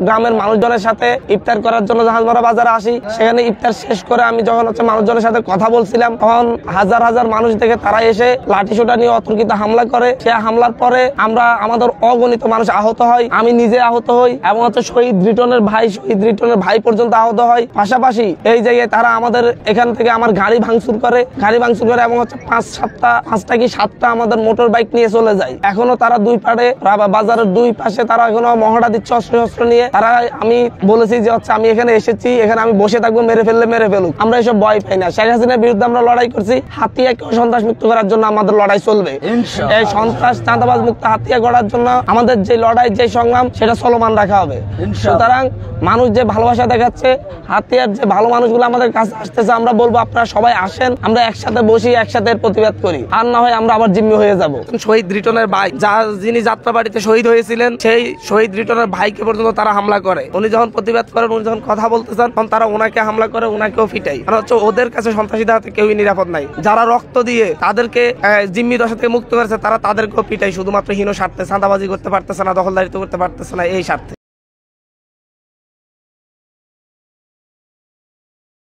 গ্রামের মানুষজনের সাথে ইফতার করার জন্য জাহাজমারা বাজারে আসি। সেখানে ইফতার শেষ করে আমি যখন মানুষজনের সাথে কথা বলছিলাম, তখন হাজার হাজার মানুষ দেখে তারা এসে লাঠিসোঁটা নিয়ে অতর্কিত হামলা করে। সে হামলার পরে আমাদের অগণিত মানুষ আহত হয়, আমি নিজে আহত হই এবং শহীদ রিটনের ভাই পর্যন্ত আহত হয়। পাশাপাশি এই জায়গায় তারা আমাদের এখান থেকে আমার গাড়ি ভাঙচুর করে এবং 5-7টা কি 7টা আমাদের মোটর বাইক নিয়ে চলে যায়। এখনো তারা বাজারের দুই পাশে তারা এখনো মহড়া দিচ্ছে অস্ত্র নিয়ে। তারা আমি বলেছি যে আমি এখানে এসেছি, এখানে আমি বসে থাকবো, মেরে ফেলুক। আমরা এসব ভয় পাই না। শেখ হাসিনার বিরুদ্ধে আমরা লড়াই করছি, হাতিয়াকে সন্ত্রাস মুক্ত করার জন্য আমাদের লড়াই চলবে। এই সন্ত্রাস চাঁদাবাজ মুক্ত হাতিয়া গড়ার জন্য আমাদের যে লড়াই, যে সংগ্রাম, সেটা চলমান রাখা হবে। সুতরাং মানুষ যে ভালোবাসা দেখাচ্ছে, হাতিয়ার যে ভালো মানুষগুলো আমাদের কাছে আসতেছে, আমরা বলবো আপনারা সবাই আসেন, আমরা একসাথে বসি, একসাথে প্রতিবাদ করি। আর না হয় আমরা আবার জিম্মি হয়ে যাব। শহীদ রিটনের ভাই, যিনি যাত্রাবাড়িতে শহীদ হয়েছিলেন, সেই শহীদ রিটনের ভাইকে পর্যন্ত তারা হামলা করে। উনি যখন প্রতিবাদ করেন, উনি যখন কথা বলতেছেন, তখন তারা ওনাকে হামলা করে, ওনাকেও ফিটাই। মানে ওদের কাছে সন্ত্রাসীদের হাতে কেউই নিরাপদ নাই। যারা রক্ত দিয়ে তাদেরকে জিম্মি দশা থেকে মুক্ত করেছে, তারা তাদেরকেও পিটাই, শুধুমাত্র হীন স্বার্থে। চাঁদাবাজি করতে পারতেছে না, দখলদারিত্ব করতে পারতেছে না, এই স্বার্থে।